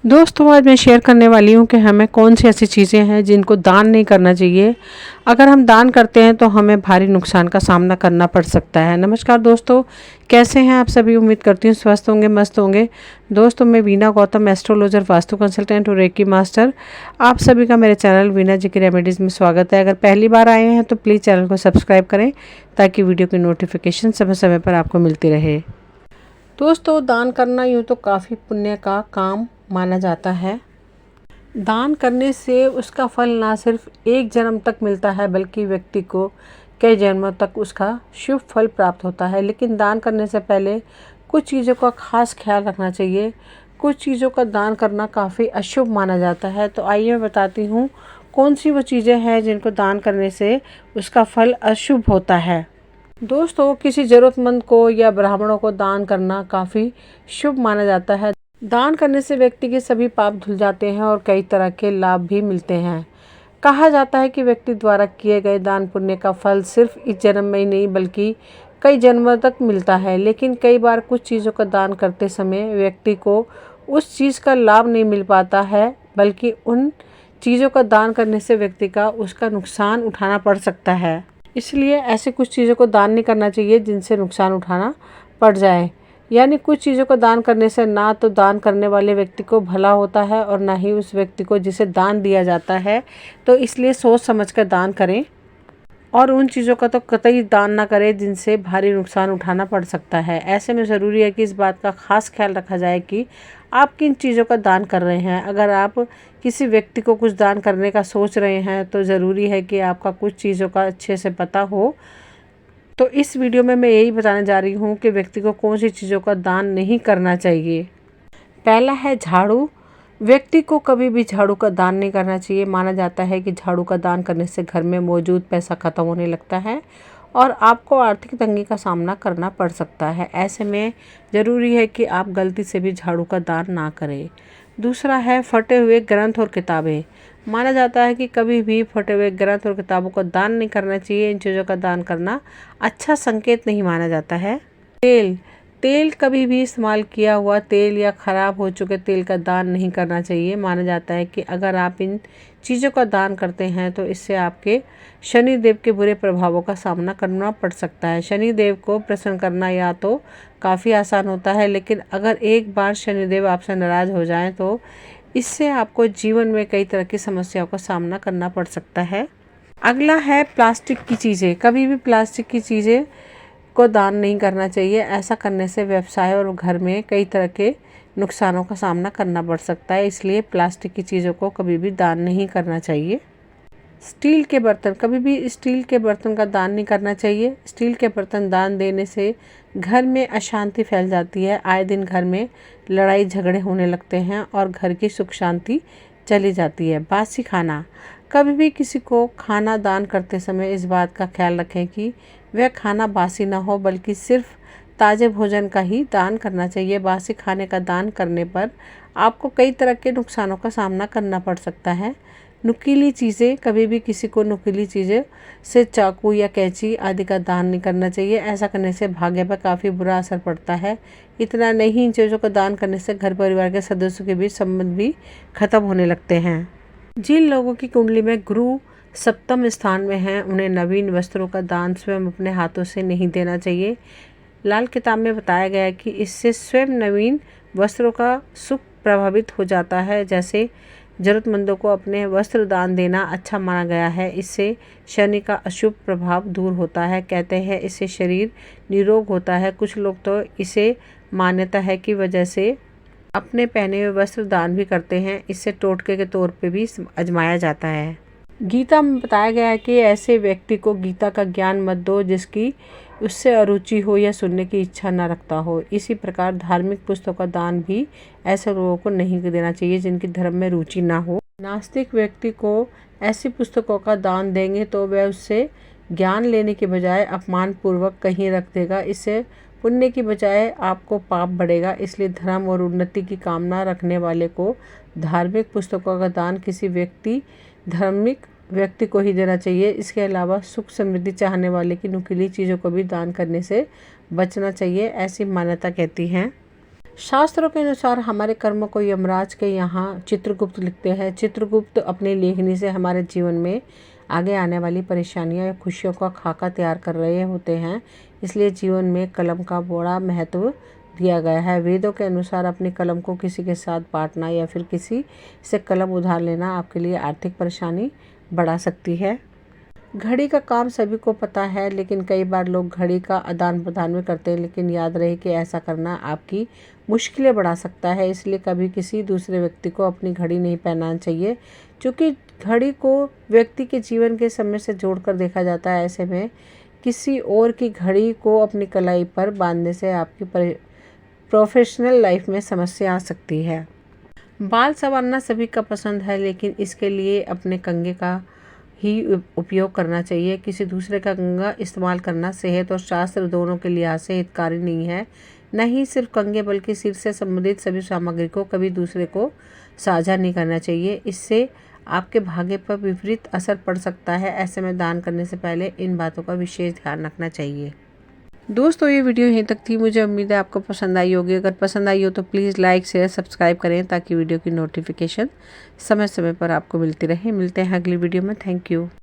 दोस्तों आज मैं शेयर करने वाली हूँ कि हमें कौन सी ऐसी चीज़ें हैं जिनको दान नहीं करना चाहिए। अगर हम दान करते हैं तो हमें भारी नुकसान का सामना करना पड़ सकता है। नमस्कार दोस्तों, कैसे हैं आप सभी। उम्मीद करती हूँ स्वस्थ होंगे, मस्त होंगे। दोस्तों मैं वीना गौतम, एस्ट्रोलॉजर, वास्तु कंसल्टेंट और रेकी मास्टर। आप सभी का मेरे चैनल वीना जी की रेमेडीज़ में स्वागत है। अगर पहली बार आए हैं तो प्लीज़ चैनल को सब्सक्राइब करें ताकि वीडियो की नोटिफिकेशन समय समय पर आपको मिलती रहे। दोस्तों दान करना यूँ तो काफ़ी पुण्य का काम माना जाता है। दान करने से उसका फल ना सिर्फ एक जन्म तक मिलता है बल्कि व्यक्ति को कई जन्मों तक उसका शुभ फल प्राप्त होता है। लेकिन दान करने से पहले कुछ चीज़ों का खास ख्याल रखना चाहिए। कुछ चीज़ों का दान करना काफ़ी अशुभ माना जाता है। तो आइए मैं बताती हूँ कौन सी वो चीज़ें हैं जिनको दान करने से उसका फल अशुभ होता है। दोस्तों किसी ज़रूरतमंद को या ब्राह्मणों को दान करना काफ़ी शुभ माना जाता है। दान करने से व्यक्ति के सभी पाप धुल जाते हैं और कई तरह के लाभ भी मिलते हैं। कहा जाता है कि व्यक्ति द्वारा किए गए दान पुण्य का फल सिर्फ इस जन्म में ही नहीं बल्कि कई जन्मों तक मिलता है। लेकिन कई बार कुछ चीज़ों का दान करते समय व्यक्ति को उस चीज़ का लाभ नहीं मिल पाता है बल्कि उन चीज़ों का दान करने से व्यक्ति का उसका नुकसान उठाना पड़ सकता है। इसलिए ऐसे कुछ चीज़ों को दान नहीं करना चाहिए जिनसे नुकसान उठाना पड़ जाए। यानी कुछ चीज़ों को दान करने से ना तो दान करने वाले व्यक्ति को भला होता है और ना ही उस व्यक्ति को जिसे दान दिया जाता है। तो इसलिए सोच समझ कर दान करें और उन चीज़ों का तो कतई दान ना करें जिनसे भारी नुकसान उठाना पड़ सकता है। ऐसे में ज़रूरी है कि इस बात का ख़ास ख्याल रखा जाए कि आप किन चीज़ों का दान कर रहे हैं। अगर आप किसी व्यक्ति को कुछ दान करने का सोच रहे हैं तो ज़रूरी है कि आपका कुछ चीज़ों का अच्छे से पता हो। तो इस वीडियो में मैं यही बताने जा रही हूँ कि व्यक्ति को कौन सी चीज़ों का दान नहीं करना चाहिए। पहला है झाड़ू। व्यक्ति को कभी भी झाड़ू का दान नहीं करना चाहिए। माना जाता है कि झाड़ू का दान करने से घर में मौजूद पैसा खत्म होने लगता है और आपको आर्थिक तंगी का सामना करना पड़ सकता है। ऐसे में ज़रूरी है कि आप गलती से भी झाड़ू का दान ना करें। दूसरा है फटे हुए ग्रंथ और किताबें। माना जाता है कि कभी भी फटे हुए ग्रंथ और किताबों का दान नहीं करना चाहिए। इन चीज़ों का दान करना अच्छा संकेत नहीं माना जाता है। तेल तेल कभी भी इस्तेमाल किया हुआ तेल या ख़राब हो चुके तेल का दान नहीं करना चाहिए। माना जाता है कि अगर आप इन चीज़ों का दान करते हैं तो इससे आपके शनि देव के बुरे प्रभावों का सामना करना पड़ सकता है। शनि देव को प्रसन्न करना या तो काफ़ी आसान होता है, लेकिन अगर एक बार शनि देव आपसे नाराज़ हो जाएं तो इससे आपको जीवन में कई तरह की समस्याओं का सामना करना पड़ सकता है। अगला है प्लास्टिक की चीज़ें। कभी भी प्लास्टिक की चीज़ें को दान नहीं करना चाहिए। ऐसा करने से व्यवसाय और घर में कई तरह के नुकसानों का सामना करना पड़ सकता है। इसलिए प्लास्टिक की चीज़ों को कभी भी दान नहीं करना चाहिए। स्टील के बर्तन, कभी भी स्टील के बर्तन का दान नहीं करना चाहिए। स्टील के बर्तन दान देने से घर में अशांति फैल जाती है। आए दिन घर में लड़ाई झगड़े होने लगते हैं और घर की सुख शांति चली जाती है। बासी खाना, कभी भी किसी को खाना दान करते समय इस बात का ख्याल रखें कि वह खाना बासी ना हो बल्कि सिर्फ ताज़े भोजन का ही दान करना चाहिए। बासी खाने का दान करने पर आपको कई तरह के नुकसानों का सामना करना पड़ सकता है। नुकीली चीज़ें, कभी भी किसी को नुकीली चीज़ें से चाकू या कैंची आदि का दान नहीं करना चाहिए। ऐसा करने से भाग्य पर काफ़ी बुरा असर पड़ता है। इतना नहीं, इन चीज़ों का दान करने से घर परिवार के सदस्यों के बीच संबंध भी खत्म होने लगते हैं। जिन लोगों की कुंडली में गुरु सप्तम स्थान में हैं उन्हें नवीन वस्त्रों का दान स्वयं अपने हाथों से नहीं देना चाहिए। लाल किताब में बताया गया है कि इससे स्वयं नवीन वस्त्रों का सुख प्रभावित हो जाता है। जैसे ज़रूरतमंदों को अपने वस्त्र दान देना अच्छा माना गया है। इससे शनि का अशुभ प्रभाव दूर होता है। कहते हैं इससे शरीर निरोग होता है। कुछ लोग तो इसे मान्यता है कि वजह से अपने पहने हुए वस्त्र दान भी करते हैं। इससे टोटके के तौर पे भी आजमाया जाता है। गीता में बताया गया है कि ऐसे व्यक्ति को गीता का ज्ञान मत दो जिसकी उससे अरुचि हो या सुनने की इच्छा न रखता हो। इसी प्रकार धार्मिक पुस्तकों का दान भी ऐसे लोगों को नहीं देना चाहिए जिनकी धर्म में रुचि ना हो। नास्तिक व्यक्ति को ऐसी पुस्तकों का दान देंगे तो वह उससे ज्ञान लेने के बजाय अपमान पूर्वक कहीं रख देगा। इससे पुण्य की बजाय आपको पाप बढ़ेगा। इसलिए धर्म और उन्नति की कामना रखने वाले को धार्मिक पुस्तकों का दान किसी धार्मिक व्यक्ति को ही देना चाहिए। इसके अलावा सुख समृद्धि चाहने वाले की नुकीली चीज़ों को भी दान करने से बचना चाहिए, ऐसी मान्यता कहती है। शास्त्रों के अनुसार हमारे कर्मों को यमराज के यहाँ चित्रगुप्त लिखते हैं। चित्रगुप्त अपनी लेखनी से हमारे जीवन में आगे आने वाली परेशानियां या खुशियों का खाका तैयार कर रहे होते हैं। इसलिए जीवन में कलम का बड़ा महत्व दिया गया है। वेदों के अनुसार अपनी कलम को किसी के साथ बांटना या फिर किसी से कलम उधार लेना आपके लिए आर्थिक परेशानी बढ़ा सकती है। घड़ी का काम सभी को पता है, लेकिन कई बार लोग घड़ी का आदान प्रदान भी करते हैं, लेकिन याद रहे कि ऐसा करना आपकी मुश्किलें बढ़ा सकता है। इसलिए कभी किसी दूसरे व्यक्ति को अपनी घड़ी नहीं पहनाना चाहिए, क्योंकि घड़ी को व्यक्ति के जीवन के समय से जोड़कर देखा जाता है। ऐसे में किसी और की घड़ी को अपनी कलाई पर बांधने से आपकी प्रोफेशनल लाइफ में समस्या आ सकती है। बाल संवारना सभी का पसंद है, लेकिन इसके लिए अपने कंघे का ही उपयोग करना चाहिए। किसी दूसरे का कंघा इस्तेमाल करना सेहत और शास्त्र दोनों के लिहाज से हितकारी नहीं है। न ही सिर्फ कंघे बल्कि सिर से संबंधित सभी सामग्री को कभी दूसरे को साझा नहीं करना चाहिए। इससे आपके भाग्य पर विपरीत असर पड़ सकता है। ऐसे में दान करने से पहले इन बातों का विशेष ध्यान रखना चाहिए। दोस्तों, ये वीडियो यहीं तक थी। मुझे उम्मीद है आपको पसंद आई होगी। अगर पसंद आई हो तो प्लीज़ लाइक शेयर सब्सक्राइब करें, ताकि वीडियो की नोटिफिकेशन समय समय पर आपको मिलती रहे। मिलते हैं अगली वीडियो में। Thank you.